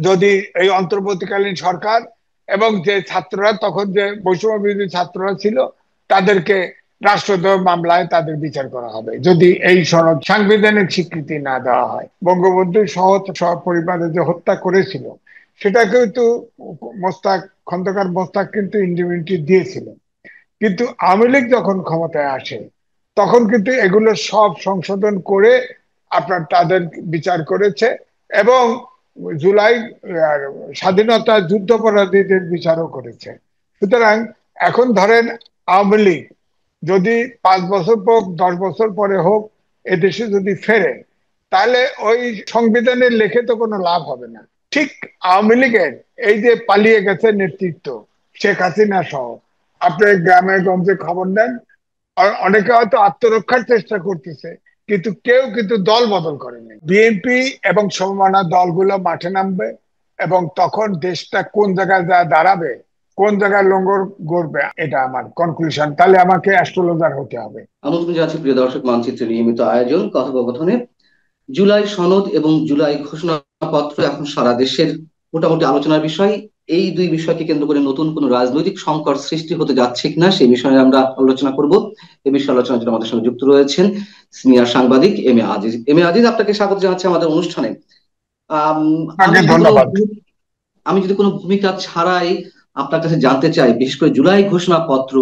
যদি এই অন্তর্বর্তীকালীন সরকার এবং যে ছাত্ররা তখন যে বৈষম্য বিরোধী ছাত্ররা ছিল তাদেরকে রাষ্ট্রদ্রোহ মামলায় তাদের বিচার করা হবে যদি এই সনদ সাংবিধানিক স্বীকৃতি না দেওয়া হয়। বঙ্গবন্ধু পরিবারে যে হত্যা করেছিল সেটা কিন্তু মোস্তাক খন্দকার মোস্তাক কিন্তু ইন্ডিমিউনিটি দিয়েছিল। কিন্তু আওয়ামী লীগ যখন ক্ষমতায় আসে তখন কিন্তু এগুলো সব সংশোধন করে আপনার তাদের বিচার করেছে এবং জুলাই স্বাধীনতা যুদ্ধাপরাধীদের বিচারও করেছে। সুতরাং এখন ধরেন আওয়ামী লীগ যদি 5 বছর হোক 10 বছর পরে হোক এদেশে যদি ফেরে তাহলে ওই সংবিধানের লেখে তো কোনো লাভ হবে না। ঠিক আওয়ামী লীগের এই যে পালিয়ে গেছে নেতৃত্ব শেখ হাসিনা সহ, আপনি গ্রামে গঞ্জে খবর নেন, অনেকে হয়তো আত্মরক্ষার চেষ্টা করতেছে কিন্তু কেউ কিন্তু দল বদল করেনি। বিএনপি এবং সমমনা দলগুলো মাঠে নামবে এবং তখন দেশটা কোন জায়গায় যা দাঁড়াবে, কোন জায়গায় লঙ্গর গড়বে, এটা আমার কনক্লুশন। তাহলে আমাকে অ্যাস্ট্রোলজার হতে হবে। আমন্ত্রণ জানাচ্ছি প্রিয় দর্শক, মানচিত্রের নিয়মিত আয়োজন কথোপকথনে। জুলাই সনদ এবং জুলাই ঘোষণাপত্র এখন সারা দেশের মোটামুটি আলোচনার বিষয়। এই দুই বিষয়কে কেন্দ্র করে নতুন কোন রাজনৈতিক সংকট সৃষ্টি হতে যাচ্ছে কিনা সেই বিষয়ে আমরা আলোচনা করব। এই বিষয়ে আলোচনার জন্য আমাদের সঙ্গে যুক্ত রয়েছেন সিনিয়র সাংবাদিক M A Aziz. M A Aziz, আপনাকে স্বাগত জানাচ্ছি আমাদের অনুষ্ঠানে। আম, আমি আপনাকে যদি কোনো ধন্যবাদ। আমি যদি কোনো ভূমিকা ছাড়াই আপনার কাছে জানতে চাই, বিশেষ করে জুলাই ঘোষণাপত্র,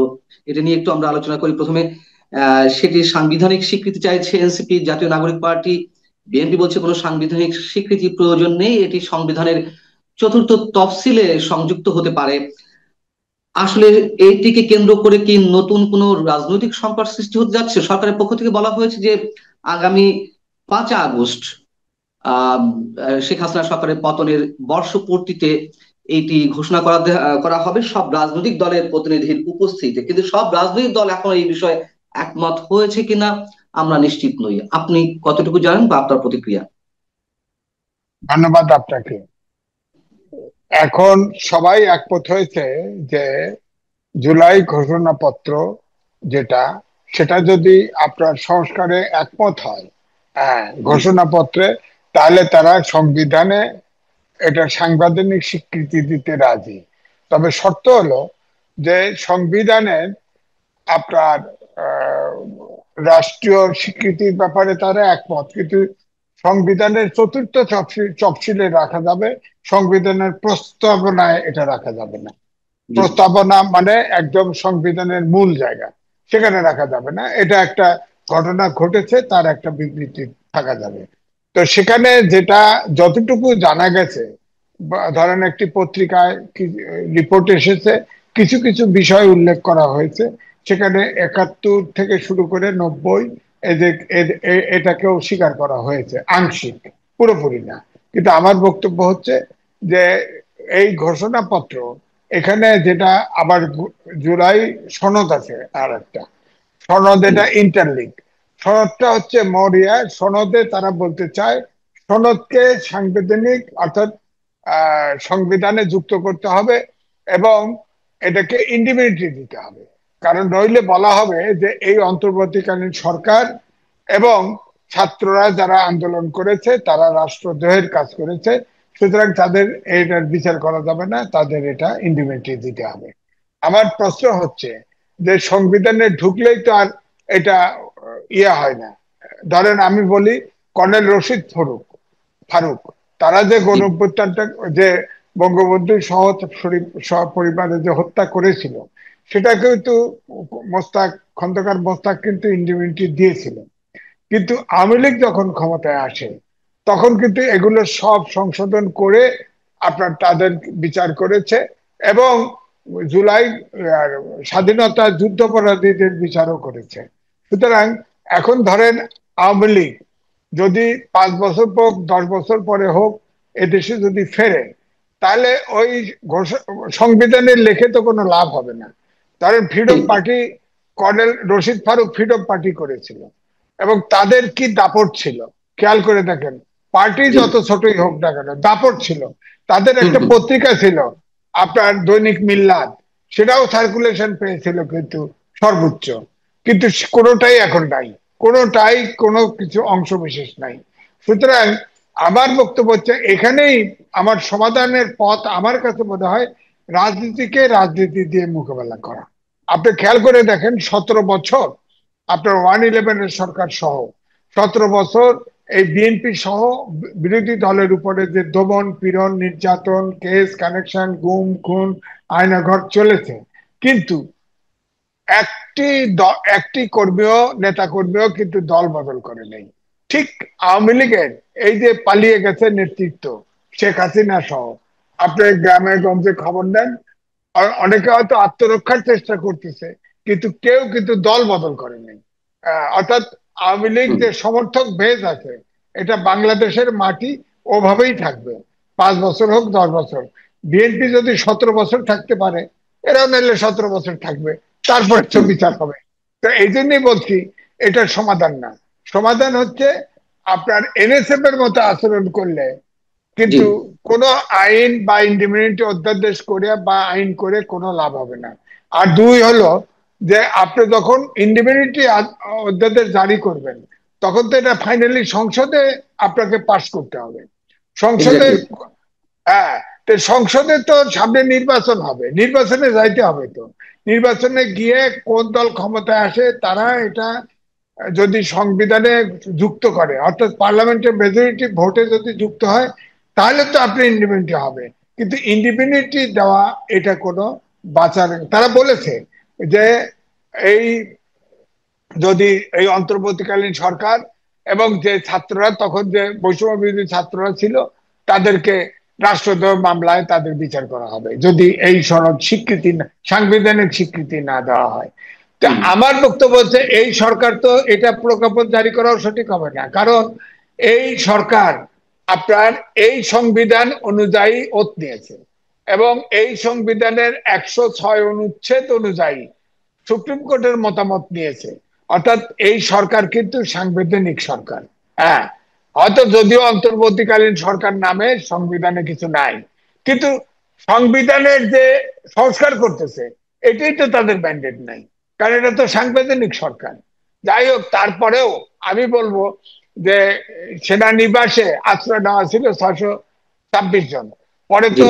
এটা নিয়ে একটু আমরা আলোচনা করি প্রথমে। সেটি সাংবিধানিক স্বীকৃতি চাইছে এনসিপি, জাতীয় নাগরিক পার্টি। বিএনপি বলছে কোনো সাংবিধানিক স্বীকৃতি প্রয়োজন নেই, এটি সংবিধানের চতুর্থ তফসিলে সংযুক্ত হতে পারে। আসলে এইটিকে কেন্দ্র করে কি নতুন কোন রাজনৈতিক সংকট সৃষ্টি হতে যাচ্ছে? সরকারের পক্ষ থেকে বলা হয়েছে যে আগামী 5 আগস্ট আহ শেখ হাসিনা সরকারের পতনের বর্ষপূর্তিতে এইটি ঘোষণা করা হবে সব রাজনৈতিক দলের প্রতিনিধির উপস্থিতিতে। কিন্তু সব রাজনৈতিক দল এখন এই বিষয়ে একমত হয়েছে কিনা আমরা নিশ্চিত নই। আপনি কতটুকু জানেন বা আপনার প্রতিক্রিয়া? ধন্যবাদ আপনাকে। এখন সবাই একমত হয়েছে যে জুলাই ঘোষণাপত্র যেটা, সেটা যদি আপনার সংস্কারে একমত হয়, হ্যাঁ, জি। ঘোষণাপত্রে, তাহলে তারা সংবিধানে এটা সাংবিধানিক স্বীকৃতি দিতে রাজি। তবে শর্ত হলো যে সংবিধানের আপনার আহ, রাষ্ট্রীয় স্বীকৃতির ব্যাপারে তারা একমত, কিন্তু সংবিধানের চতুর্থ তফসিলে রাখা যাবে, সংবিধানের প্রস্তাবনায় এটা রাখা যাবে না। জি। প্রস্তাবনা মানে একদম সংবিধানের মূল জায়গা, সেখানে রাখা যাবে না। এটা একটা ঘটনা ঘটেছে, তার একটা বিবৃতি থাকা যাবে। তো সেখানে যেটা যতটুকু জানা গেছে, ধরেন একটি পত্রিকায় রিপোর্ট এসেছে, কিছু কিছু বিষয় উল্লেখ করা হয়েছে সেখানে 71 থেকে শুরু করে 90, এই যে এটাকেও স্বীকার করা হয়েছে আংশিক, পুরোপুরি না। কিন্তু আমার বক্তব্য হচ্ছে যে এই ঘোষণাপত্র, এখানে যেটা আবার জুলাই সনদ আছে, আর একটা সনদ, জি। এটা ইন্টারলিঙ্ক। সনদটা হচ্ছে মরিয়া সনদে তারা বলতে চায় সনদকে সাংবিধানিক অর্থাৎ সংবিধানে যুক্ত করতে হবে এবং এটাকে ইন্ডিপেন্ডেন্ট দিতে হবে। কারণ নইলে বলা হবে যে এই অন্তর্বর্তীকালীন সরকার এবং ছাত্ররা যারা আন্দোলন করেছে তারা রাষ্ট্রদ্রোহের কাজ করেছে, সুতরাং তাদের এটার বিচার করা যাবে না, তাদের এটা ইন্ডিপেন্ডেন্ট দিতে হবে। আমার প্রশ্ন হচ্ছে যে সংবিধানে ঢুকলেই তো আর এটা ইয়ে হয় না। ধরেন আমি বলি, কর্নেল রশিদ ফারুক তারা যে জি। গণঅভ্যুত্থানটা, যে বঙ্গবন্ধু পরিবারে যে হত্যা করেছিল, সেটা কিন্তু খন্দকার মোস্তাক কিন্তু ইন্ডিমিউনিটি দিয়েছিল। কিন্তু আওয়ামী লীগ যখন ক্ষমতায় আসে তখন কিন্তু এগুলো সব সংশোধন করে আপনার তাদের বিচার করেছে এবং জুলাই স্বাধীনতা যুদ্ধাপরাধীদের বিচারও করেছে। সুতরাং এখন ধরেন আওয়ামী লীগ যদি 5 বছর হোক 10 বছর পরে হোক এদেশে যদি ফেরে তাহলে ওই সংবিধানের লেখে তো কোনো লাভ হবে না। ধরেন ফ্রিডম ঠিক। Party, colonel Rashid Farooq freedom party করেছিল এবং তাদের কি দাপট ছিল, খেয়াল করে দেখেন। পার্টি জি। যত ছোটই হোক না কেন দাপট ছিল। তাদের হুম, একটা হুম। পত্রিকা ছিল আপনার দৈনিক মিল্লাত, সেটাও সার্কুলেশন পেয়েছিল কিন্তু সর্বোচ্চ। কিন্তু কোনোটাই এখন নাই, কোনোটাই কোনো কিছু অংশ বিশেষ নাই। সুতরাং আমার বক্তব্য হচ্ছে এখানেই আমার সমাধানের পথ আমার কাছে মনে হয় রাজনীতিকে রাজনীতি দিয়ে মোকাবেলা করা। আপনি খেয়াল করে দেখেন 17 বছর আপনার 111 সরকার সহ 17 বছর এই বিএনপি সহ বিরোধী দলের উপরে যে দমন পীড়ন নির্যাতন কেস কানেকশন গুম খুন আয়নাঘর চলেছে, কিন্তু একটি একটি কর্মীও নেতা কর্মীও কিন্তু দল বদল করে নেই। ঠিক আওয়ামী লীগের এই যে পালিয়ে গেছে নেতৃত্ব শেখ হাসিনা সহ, আপনি গ্রামে গঞ্জে খবর নেন, অনেকে হয়তো আত্মরক্ষার চেষ্টা করতেছে, কিন্তু কেউ কিন্তু দল বদল করে নেই। অর্থাৎ আওয়ামী লীগ যে সমর্থক বেজ আছে, এটা বাংলাদেশের মাটি ওভাবেই থাকবে, 5 বছর হোক 10 বছর। বিএনপি যদি 17 বছর থাকতে পারে, এরাও নাহলে 17 বছর থাকবে, তারপরে তো বিচার হবে। তো এই জন্যই বলছি এটা সমাধান না। সমাধান হচ্ছে আপনার এনএসএফ এর মতো আচরণ করলে জি কিন্তু কোন আইন বা ইন্ডিপেন্ডেন্ট অধ্যাদেশ করে বা আইন করে কোনো লাভ হবে না। আর দুই হলো যে আপনি যখন ইন্ডিপেন্ডেন্ট অধ্যাদেশ জারি করবেন, তখন তো এটা ফাইনালি সংসদে আপনাকে পাস করতে হবে। সংসদে, এক্স্যাক্টলি। হ্যাঁ, তো সংসদে তো সামনে নির্বাচন হবে, নির্বাচনে যাইতে হবে। তো নির্বাচনে গিয়ে কোন দল ক্ষমতায় আসে তারা এটা যদি সংবিধানে যুক্ত করে, অর্থাৎ পার্লামেন্টের মেজরিটি ভোটে যদি যুক্ত হয়, তাহলে তো আপনি ইন্ডিপেন্ডেন্ট হবে। কিন্তু ইন্ডিপেন্ডেন্টলি দেওয়া এটা কোনো বাঁচার, তারা বলেছে যে এই যদি এই অন্তর্বর্তীকালীন সরকার এবং যে ছাত্ররা তখন যে বৈষম্য বিরোধী ছাত্ররা ছিল, তাদেরকে রাষ্ট্রদ্রোহ মামলায় তাদের বিচার করা হবে যদি এই সনদ স্বীকৃতি সাংবিধানিক স্বীকৃতি না দেওয়া হয়। তা আমার বক্তব্য হচ্ছে এই সরকার তো এটা প্রজ্ঞাপন জারি করাও সঠিক হবে না, কারণ এই সরকার আপনার এই সংবিধান অনুযায়ী ওত নিয়েছে এবং এই সংবিধানের 106 অনুচ্ছেদ অনুযায়ী সুপ্রিম কোর্টের মতামত নিয়েছে। অর্থাৎ এই সরকার কিন্তু সাংবিধানিক সরকার। হ্যাঁ, হয়তো যদিও অন্তর্বর্তীকালীন সরকার নামে সংবিধানে কিছু নাই, কিন্তু সংবিধানের যে সংস্কার করতেছে এটাই তো তাদের ম্যান্ডেট নাই, কারণ এটা তো সাংবিধানিক সরকার। যাই হোক, তারপরেও আমি বলবো যে সেনানিবাসে আশ্রয় নেওয়া ছিল 626 জন, পরে জি তো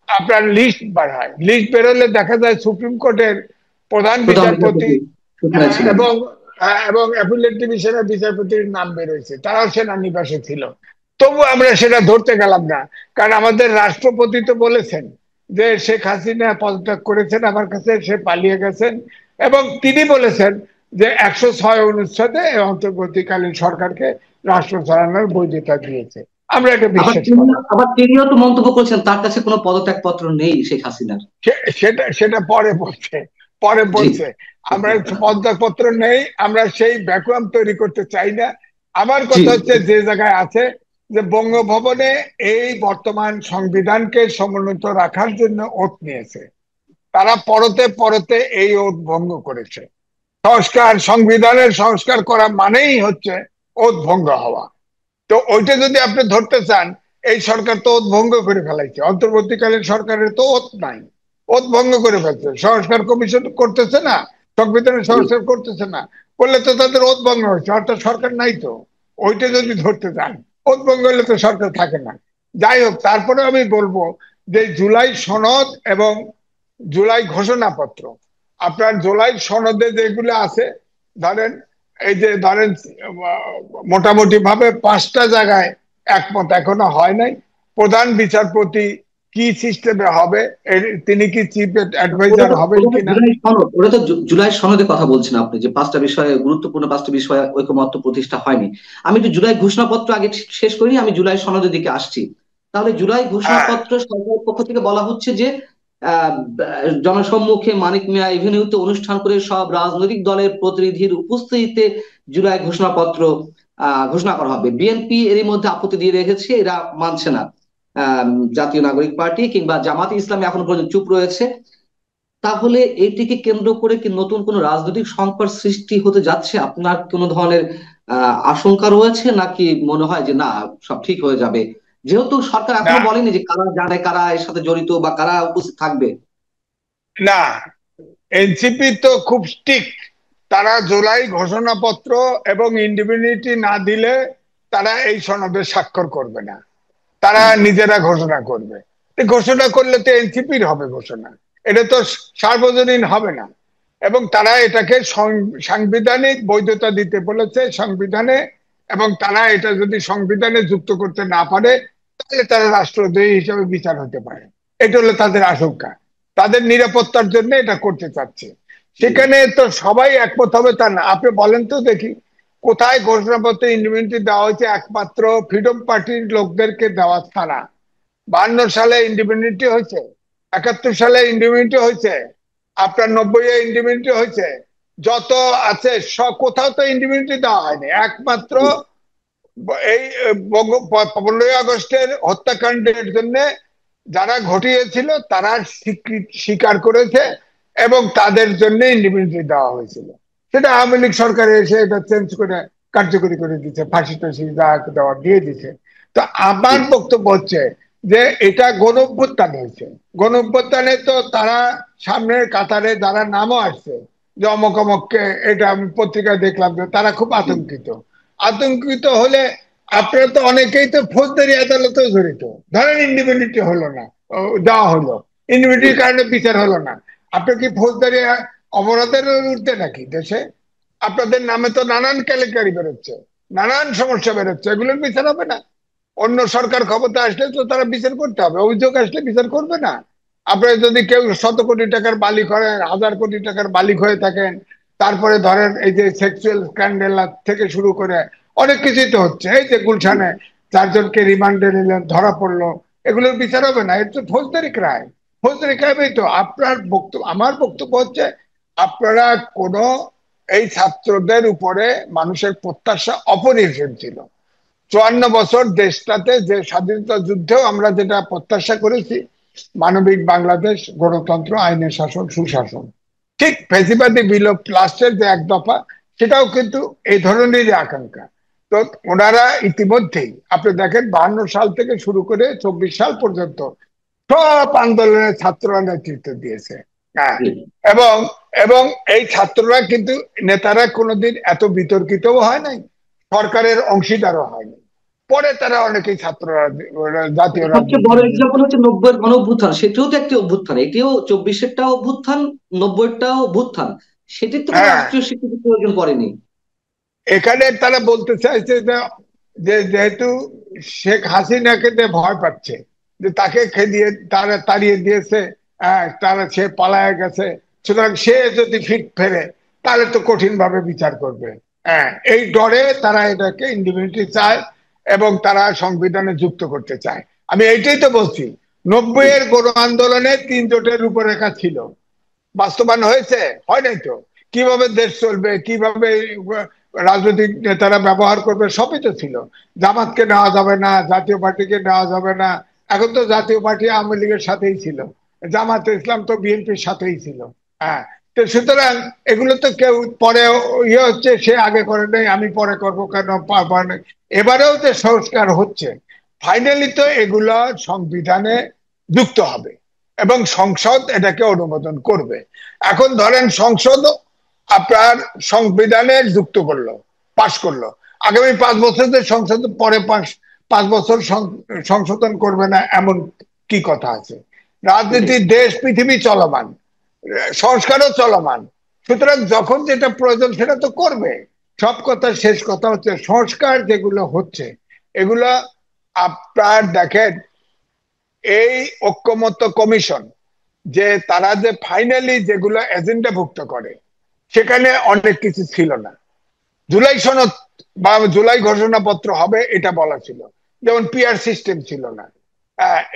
আপনার লিস্ট বাড়ায়, লিস্ট বেরোলে দেখা যায় সুপ্রিম কোর্টের প্রধান প্রধান বিচারপতি বিচারপতি সেখানে ছিলেন। এবং এবং অ্যাপিলেট ডিভিশনের বিচারপতির নাম বেরোয়েছে, তারাও সেনানিবাসে ছিল। তবু আমরা সেটা ধরতে গেলাম না, কারণ আমাদের রাষ্ট্রপতি তো বলেছেন যে শেখ হাসিনা পদত্যাগ করেছেন আমার কাছে, সে পালিয়ে গেছেন, এবং তিনি বলেছেন যে 106 অনুচ্ছেদে অন্তর্বর্তীকালীন সরকারকে রাষ্ট্র চালানোর বৈধতা দিয়েছে। আমরা এটা বিশ্বাস করি। আবার তিনিও তো মন্তব্য করেছেন তার কাছে কোনো পদত্যাগ পত্র নেই শেখ হাসিনার। সেটা সেটা পরে বলছে, পরে জি বলছে আমরা পদত্যাগপত্র নেই, আমরা সেই ভ্যাকুয়াম তৈরি করতে চাই না। আমার জি কথা হচ্ছে যে জায়গায় আছে যে বঙ্গভবনে এই বর্তমান সংবিধানকে সমুন্নত রাখার জন্য ওত নিয়েছে, তারা পরতে পরতে এই ওত ভঙ্গ করেছে। সংস্কার, সংবিধানের সংস্কার করা মানেই হচ্ছে ওত ভঙ্গ হওয়া। তো ওইটা যদি আপনি ধরতে চান, এই সরকার তো ওত ভঙ্গ করে ফেলাইছে, অন্তর্বর্তীকালীন সরকারের তো ওত নাই, ওত ভঙ্গ করে ফেলছে। সংস্কার কমিশন করতেছে না, সংবিধানের জি সংস্কার করতেছে না, করলে তো তাদের ওত ভঙ্গ হচ্ছে, অর্থাৎ সরকার নাই। তো ওইটা যদি ধরতে চান, ওত ভঙ্গ হলে তো সরকার থাকে না। যাই হোক, তারপরে আমি বলবো যে জুলাই সনদ এবং জুলাই ঘোষণাপত্র, আপনার জুলাই সনদে যেগুলো আছে, ধরেন এই যে ধরেন মোটামুটি ভাবে 5টা জায়গায় একমত এখনো হয় নাই। প্রধান বিচারপতি কি সিস্টেমে হবে, তিনি কি চিফ অ্যাডভাইজার হবেন ওটা তো কিনা। জুলাই সনদ, ওটা তো জুলাই সনদের কথা বলছেন আপনি, যে 5টা বিষয়ে গুরুত্বপূর্ণ 5টা বিষয়ে ঐকমত্য প্রতিষ্ঠা হয়নি। আমি একটু জুলাই ঘোষণাপত্র আগে শেষ করিনি, আমি জুলাই সনদের দিকে আসছি। তাহলে জুলাই হ্যাঁ, ঘোষণাপত্র সরকারের পক্ষ থেকে বলা হচ্ছে যে আহ জনসম্মুখে মানিক মিয়া এভিনিউতে অনুষ্ঠান করে সব রাজনৈতিক দলের প্রতিনিধির উপস্থিতিতে জুলাই ঘোষণাপত্র ঘোষণা করা হবে। বিএনপি এরই মধ্যে আপত্তি দিয়ে রেখেছে, এরা মানছে না। জাতীয় নাগরিক পার্টি কিংবা জামাতে ইসলামী এখনো পর্যন্ত চুপ রয়েছে। তাহলে এইটিকে কেন্দ্র করে কি নতুন কোন রাজনৈতিক সংকট সৃষ্টি হতে যাচ্ছে? আপনার কোন ধরনের আশঙ্কা রয়েছে, নাকি মনে হয় যে না, সব ঠিক হয়ে যাবে, যেহেতু সরকার না, এখনো বলেনি যে কারা জানে, কারা এর সাথে জড়িত বা কারা উপস্থিত থাকবে? না, এনসিপি তো খুব স্ট্রিক্ট, তারা জুলাই ঘোষণাপত্র এবং ইন্ডিপেন্ডেন্টি না দিলে তারা এই সনদে স্বাক্ষর করবে না, তারা নিজেরা ঘোষণা করবে। ঘোষণা করলে তো এনসিপির হবে ঘোষণা, এটা তো সার্বজনীন হবে না। এবং তারা এটাকে সাংবিধানিক বৈধতা দিতে বলেছে সংবিধানে, এবং তারা এটা যদি সংবিধানে যুক্ত করতে না পারে তাহলে তারা রাষ্ট্রদ্রোহী হিসেবে বিচার হতে পারে। এটা হলো তাদের আশঙ্কা, তাদের নিরাপত্তার জন্য এটা করতে চাচ্ছে। সেখানে তো সবাই একমত হবে তা না। আপনি বলেন তো দেখি, কোথায় ঘোষণাপত্রে ইন্ডিপেন্ডেন্ট দেওয়া হয়েছে? একমাত্র ফ্রিডম পার্টির লোকদেরকে দেওয়া ছাড়া। 52 সালে ইন্ডিপেন্ডেন্ট হয়েছে, 71 সালে ইন্ডিপেন্ডেন্ট হয়েছে, আপনার 90-এ ইন্ডিপেন্ডেন্ট হয়েছে, যত আছে সব কোথাও তো ইন্ডিপেন্ডেন্ট দেওয়া হয়নি। একমাত্র এই 15ই আগস্টের হত্যাকাণ্ডের জন্য যারা ঘটিয়েছিল তারা স্বীকার করেছে এবং তাদের জন্য ইন্ডিপেন্ডেন্ট দেওয়া হয়েছিল। সেটা আওয়ামী লীগ সরকার এসে এটা চেঞ্জ করে কার্যকরী করে দিচ্ছে, ফাঁসি টাসি যা দেওয়া দিয়ে দিচ্ছে। তো আমার বক্তব্য হচ্ছে যে এটা গণ অভ্যুত্থান হয়েছে। গণ অভ্যুত্থানে তো তারা সামনের কাতারে যারা নামও আসছে, যে অমক অমককে, এটা আমি পত্রিকায় দেখলাম যে তারা খুব আতঙ্কিত। আতঙ্কিত হলে আপনারা তো অনেকেই তো ফৌজদারি আদালতেও জড়িত। ধরেন ইন্ডিপেন্ডেন্ট হলো না, দেওয়া হলো, ইন্ডিপেন্ডেন্টের কারণে বিচার হলো না, আপনার কি ফৌজদারি অপরাধের উঠতে নাকি দেশে? আপনাদের নামে তো নানান কেলেঙ্কারি বেরোচ্ছে, নানান সমস্যা বেরোচ্ছে, এগুলোর বিচার হবে না? অন্য সরকার ক্ষমতা আসলে তো তারা বিচার করতে হবে, অভিযোগ আসলে বিচার করবে না? আপনারা যদি কেউ 100 কোটি টাকার মালিক হয়, 1000 কোটি টাকার মালিক হয়ে থাকেন, তারপরে ধরেন এই যে সেক্সুয়াল স্ক্যান্ডাল থেকে শুরু করে অনেক কিছুই তো হচ্ছে। এই যে গুলশানে 4 জনকে রিমান্ডে নিলেন, ধরা পড়লো, এগুলোর বিচার হবে না? এটা তো ফৌজদারি ক্রাইম। ফৌজদারি ক্রাইমই তো। আপনার বক্তব্য, আমার বক্তব্য হচ্ছে আপনারা কোন, এই ছাত্রদের উপরে মানুষের প্রত্যাশা অপরিসীম ছিল। 54 বছর দেশটাতে যে স্বাধীনতা যুদ্ধেও আমরা যেটা প্রত্যাশা করেছি, মানবিক বাংলাদেশ, গণতন্ত্র, আইনের শাসন, সুশাসন, ঠিক ফেসিবাদী বিলোপ লাস্টের যে এক দফা, সেটাও কিন্তু এই ধরনেরই আকাঙ্ক্ষা। তো ওনারা ইতিমধ্যেই আপনি দেখেন 52 সাল থেকে শুরু করে 24 সাল পর্যন্ত সব আন্দোলনের ছাত্ররা নেতৃত্ব দিয়েছে। হ্যাঁ, এবং এবং এই ছাত্ররা কিন্তু, নেতারা কোনোদিন এত বিতর্কিতও হয় নাই, সরকারের অংশীদারও হয়নি। পরে তারা অনেকেই ছাত্ররা জাতীয় সবচেয়ে বড় এক্সাম্পল হচ্ছে 90-এর গণ অভ্যুত্থান, সেটিও তো একটি অভ্যুত্থান, এটিও 24-এরটাও অভ্যুত্থান, 90-এরটাও অভ্যুত্থান, সেটির তো কোনো হ্যাঁ, রাষ্ট্রীয় স্বীকৃতি প্রয়োজন পড়েনি। এখানে তারা বলতে চাইছে যে যেহেতু শেখ হাসিনাকে ভয় পাচ্ছে, যে তাকে খেদিয়ে তারা তাড়িয়ে দিয়েছে, তারা সে পালায় গেছে, সুতরাং সে যদি ফিট ফেরে তাহলে তো কঠিন ভাবে বিচার করবে। এই ডরে তারা এটাকে ইন্ডিপেন্ডেন্ট চায় এবং তারা সংবিধানে যুক্ত করতে চায়। আমি এইটাই তো বলছি, 90-এর গণ আন্দোলনে 3 জোটের রূপরেখা ছিল, বাস্তবায়ন হয়েছে? হয় নাই তো। কিভাবে দেশ চলবে, কিভাবে রাজনৈতিক নেতারা ব্যবহার করবে, সবই তো ছিল। জামাতকে নেওয়া যাবে না, জাতীয় পার্টিকে নেওয়া যাবে না। এখন তো জাতীয় পার্টি আওয়ামী লীগের সাথেই ছিল, জামাতে ইসলাম তো বিএনপির সাথেই ছিল। হ্যাঁ, তো সুতরাং এগুলো তো কেউ পরে ইয়ে হচ্ছে, সে আগে করে নেই, আমি পরে করবো কেন? এবারেও যে সংস্কার হচ্ছে, ফাইনালি তো এগুলো সংবিধানে যুক্ত হবে এবং সংসদ এটাকে অনুমোদন করবে। এখন ধরেন সংসদ আপনার সংবিধানে যুক্ত করলো, পাশ করলো, আগামী 5 বছর যে সংসদ পরে 5 বছর সংশোধন করবে না, এমন কি কথা আছে? রাজনীতি, দেশ, পৃথিবী চলমান, সংস্কারও চলমান। সুতরাং যখন যেটা প্রয়োজন সেটা তো করবে। সব কথা, শেষ কথা হচ্ছে সংস্কার যেগুলো হচ্ছে এগুলো আপনার দেখেন, এই ঐক্যমত্য কমিশন যে তারা যে ফাইনালি যেগুলো এজেন্ডাভুক্ত করে, সেখানে অনেক কিছু ছিল না। জুলাই সনদ বা জুলাই ঘোষণাপত্র হবে এটা বলা ছিল, যেমন পিআর সিস্টেম ছিল না।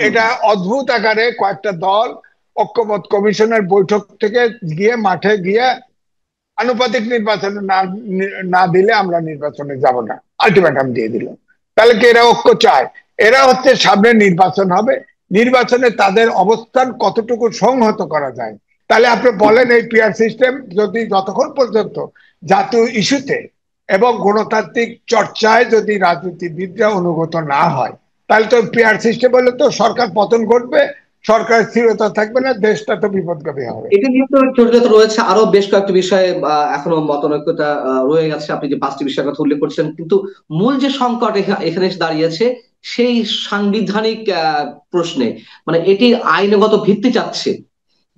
এটা অদ্ভুত আকারে কয়েকটা দল ঐক্যমত কমিশনের বৈঠক থেকে গিয়ে মাঠে গিয়ে আনুপাতিক নির্বাচনে না দিলে আমরা নির্বাচনে যাব না আলটিমেটাম দিয়ে দিল। তাহলে কি এরা ঐক্য চায়? এরা হচ্ছে সামনে নির্বাচন হবে, নির্বাচনে তাদের অবস্থান কতটুকু সংহত করা যায়। তাহলে আপনি বলেন, এই পিআর সিস্টেম যদি যতক্ষণ পর্যন্ত জাতীয় ইস্যুতে এবং গণতান্ত্রিক চর্চায় যদি রাজনীতিবিদরা অনুগত না হয়, তাহলে তো পিআর সিস্টেম হলে তো সরকার পতন ঘটবে, সরকার স্থিরতা থাকবে না, দেশটা তো বিপদগামী হবে। এটা নিয়ে তো জটিলতা রয়েছে, আরো বেশ কয়েকটি বিষয়ে এখনো মতানৈক্যতা রয়ে গেছে। আপনি যে 5টি বিষয়ের কথা উল্লেখ করছেন, কিন্তু মূল যে সংকট এখানে এসে দাঁড়িয়েছে সেই সাংবিধানিক প্রশ্নে, মানে এটি আইনগত ভিত্তি চাচ্ছে।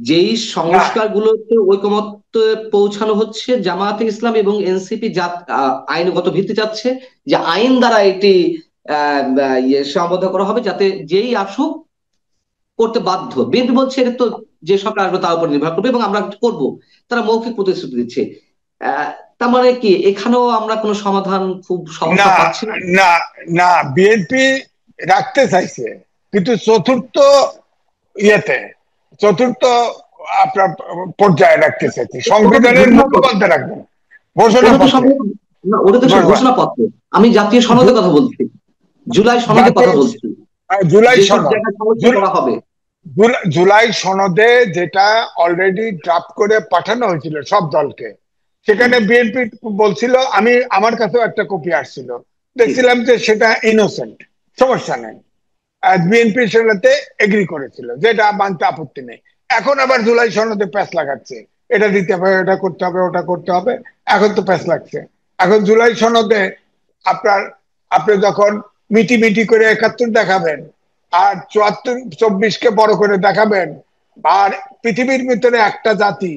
যেই না সংস্কারগুলোতে ঐকমত্যে পৌঁছানো হচ্ছে জামায়াতে ইসলাম এবং এনসিপি, আইনগত ভিত্তি চাচ্ছে যে আইন দ্বারা এটি সীমাবদ্ধ করা হবে, যাতে যেই আসুক করতে বাধ্য। বিএনপি বলছে এটা তো যে সরকার আসবে তার উপর নির্ভর করবে এবং আমরা করব, তারা মৌখিক প্রতিশ্রুতি দিচ্ছে। আহ তার মানে কি এখানেও আমরা কোনো সমাধান খুব না সহজটা পাচ্ছি না? না না, বিএনপি রাখতে চাইছে, কিন্তু চতুর্থ ইয়েতে, চতুর্থ আপনার পর্যায়ে রাখতে চাইছে, ওটা তো সংবিধানের ঘোষণাপত্র, মুখপাত্র রাখবে না, ওটা তো ঘোষণাপত্রে। সম্ভব না, ওটা তো একটা ঘোষণাপত্র। আমি জাতীয় সনদের কথা বলছি, জুলাই সনদের জাতীয় কথা বলছি, জুলাই যেসব সনদ, জায়গায় সমস্যা করা হবে। জুলাই সনদে যেটা অলরেডি ড্রাফট করে পাঠানো হয়েছিল সব দলকে, হুম, সেখানে বিএনপি বলছিল, আমি আমার কাছেও একটা কপি আসছিল, জি। দেখছিলাম যে সেটা ইনোসেন্ট, সমস্যা নেই। বিএনপি সেটাতে এগ্রি করেছিল, যেটা মানতে আপত্তি নেই। এখন আবার জুলাই সনদে প্যাঁচ লাগাচ্ছে, এটা দিতে হবে, এটা করতে হবে, ওটা করতে হবে। এখন তো প্যাঁচ লাগছে। এখন জুলাই সনদে আপনার, আপনি যখন মিটি মিটি করে 71 দেখাবেন, আর 74-24-কে বড় করে দেখাবেন, আর পৃথিবীর ভিতরে একটা জাতি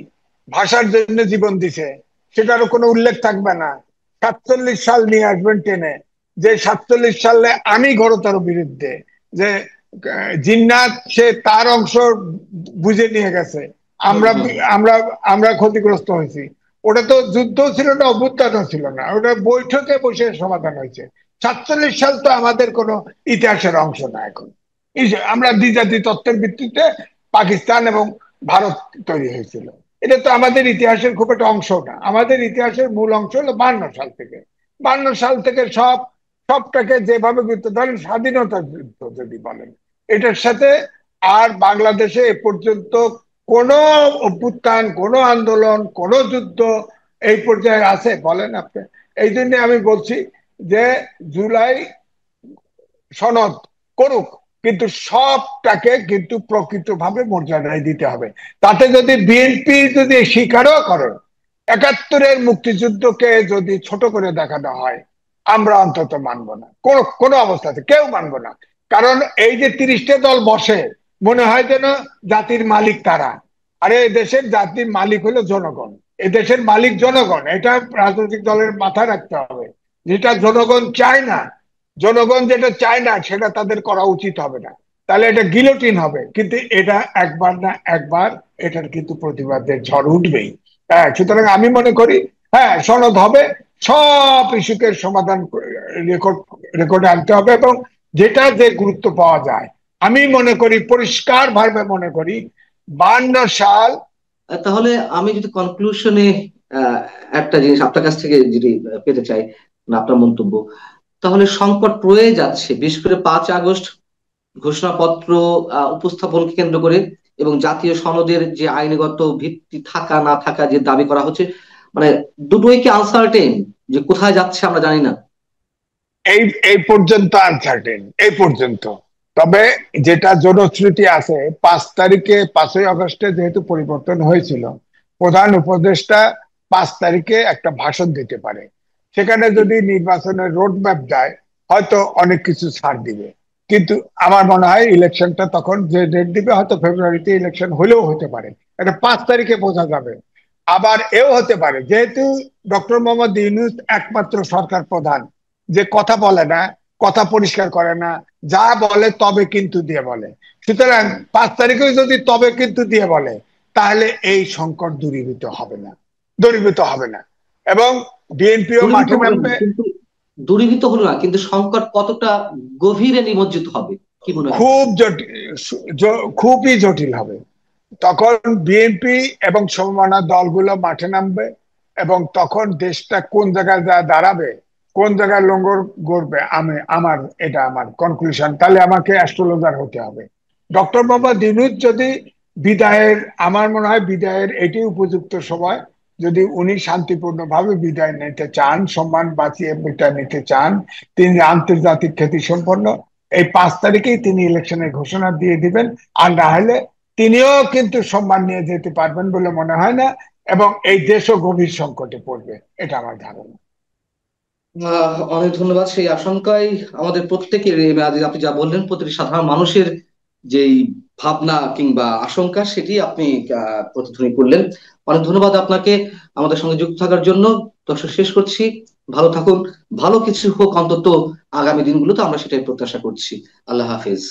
ভাষার জন্য জীবন দিছে, সেটারও কোনো উল্লেখ থাকবে না। 47 সাল নিয়ে আসবেন টেনে, যে 47 সালে আমি ঘোরতর বিরুদ্ধে, যে জিন্নাত সে তার অংশ বুঝে নিয়ে গেছে, হুম, আমরা হুম, আমরা আমরা ক্ষতিগ্রস্ত হয়েছি। ওটা তো যুদ্ধ ছিল না, অভ্যুত্থানও ছিল না, ওটা বৈঠকে বসে সমাধান হয়েছে। 47 সাল তো আমাদের কোনো ইতিহাসের অংশ না। এখন আমরা দ্বিজাতি তত্ত্বের ভিত্তিতে পাকিস্তান এবং ভারত তৈরি হয়েছিল, এটা তো আমাদের ইতিহাসের খুব একটা অংশ না। আমাদের ইতিহাসের মূল অংশ হলো 52 সাল থেকে। 52 সাল থেকে সবটাকে যেভাবে গুরুত্ব, ধরেন স্বাধীনতা যুদ্ধ যদি বলেন, এটার সাথে আর বাংলাদেশে এ পর্যন্ত কোন অভ্যুত্থান, কোন আন্দোলন, কোন যুদ্ধ এই পর্যায়ে আছে বলেন আপনি? এই জন্য আমি বলছি যে জুলাই সনদ করুক, কিন্তু সবটাকে কিন্তু প্রকৃতভাবে মর্যাদায় দিতে হবে। তাতে যদি বিএনপি যদি স্বীকারও করে 71-এর মুক্তিযুদ্ধকে যদি ছোট করে দেখানো হয়, আমরা অন্তত মানব না, কোনো অবস্থাতে কেউ মানব না। কারণ এই যে 30টা দল বসে, মনে হয় যেন জাতির মালিক তারা। আরে দেশের জাতির মালিক হলো জনগণ, এ দেশের মালিক জনগণ, এটা রাজনৈতিক দলের মাথায় রাখতে হবে। যেটা জনগণ চায় না, জনগণ যেটা চায় না সেটা তাদের করা উচিত হবে না, তাহলে এটা গিলোটিন হবে। কিন্তু এটা একবার না একবার এটার কিন্তু প্রতিবাদের ঝড় উঠবেই। হ্যাঁ, সুতরাং আমি মনে করি, হ্যাঁ সনদ হবে, সব ইস্যুকে সমাধান রেকর্ড রেকর্ডে আনতে হবে, এবং যেটা যে গুরুত্ব পাওয়া যায়। আমি মনে করি, পরিষ্কার ভাবে মনে করি, 52 সাল। তাহলে আমি যদি কনক্লুশনে একটা জিনিস আপনার কাছ থেকে যদি পেতে চাই, মানে আপনার মন্তব্য, তাহলে সংকট রয়ে যাচ্ছে বিশেষ করে 5 আগস্ট ঘোষণাপত্র উপস্থাপনকে কেন্দ্র করে এবং জাতীয় সনদের যে আইনগত ভিত্তি থাকা না থাকা যে দাবি করা হচ্ছে, মানে দুটোই কি আনসার্টেন, যে কোথায় যাচ্ছে আমরা জানি না। এই এই পর্যন্ত আনসার্টেন, এই পর্যন্ত। তবে যেটা জনশ্রুতি আছে, 5 তারিখে, 5ই আগস্টে যেহেতু পরিবর্তন হয়েছিল, প্রধান উপদেষ্টা 5 তারিখে একটা ভাষণ দিতে পারে। সেখানে যদি নির্বাচনের রোড ম্যাপ দেয়, হয়তো অনেক কিছু ছাড় দিবে। কিন্তু আমার মনে হয় ইলেকশনটা তখন যে ডেট দিবে, হয়তো ফেব্রুয়ারিতে ইলেকশন হলেও হতে পারে, এটা 5 তারিখে বোঝা যাবে। আবার এও হতে পারে, যেহেতু ডক্টর মোহাম্মদ ইউনূস একমাত্র সরকার প্রধান, যে কথা বলে না, কথা পরিষ্কার করে না, যা বলে তবে কিন্তু দিয়ে বলে। সুতরাং 5 তারিখে যদি তবে কিন্তু দিয়ে বলে, তাহলে এই সংকট দূরীভূত হবে না, এবং বিএনপিও দূরীভূত মাঠে হবে না, নামবে। কিন্তু দূরীভূত হলো না, কিন্তু সংকট কতটা গভীরে নিমজ্জিত হবে কি মনে হয় আপনার? খুব জটিল, খুবই জটিল হবে। তখন বিএনপি এবং সমমনা দলগুলো মাঠে নামবে, এবং তখন দেশটা কোন জায়গায় যা দাঁড়াবে, কোন জায়গায় লঙ্গর গড়বে, এটা আমার কনক্লুশন। তাহলে আমাকে অ্যাস্ট্রোলজার হতে হবে। ডক্টর মোহাম্মদ ইউনূস যদি বিদায়ের, আমার মনে হয় বিদায়ের এটি উপযুক্ত সময়, যদি উনি শান্তিপূর্ণভাবে বিদায় নিতে চান, সম্মান বাঁচিয়ে বিদায় নিতে চান, তিনি আন্তর্জাতিক খ্যাতি সম্পন্ন, এই 5 তারিখেই তিনি ইলেকশনের ঘোষণা দিয়ে দিবেন। আর না হলে তিনিও কিন্তু সম্মান নিয়ে যেতে পারবেন বলে মনে হয় না, এবং এই দেশও গভীর সংকটে পড়বে, এটা আমার ধারণা। অনেক ধন্যবাদ। সেই আশঙ্কায় আমাদের প্রত্যেকের আপনি যা বললেন, প্রতিটি সাধারণ মানুষের যেই ভাবনা কিংবা আশঙ্কা, সেটি আপনি প্রতিধ্বনি করলেন। অনেক ধন্যবাদ আপনাকে আমাদের সঙ্গে যুক্ত থাকার জন্য। দর্শক, শেষ করছি। ভালো থাকুন, ভালো কিছু হোক অন্তত আগামী দিনগুলোতে, আমরা সেটাই প্রত্যাশা করছি। আল্লাহ হাফেজ।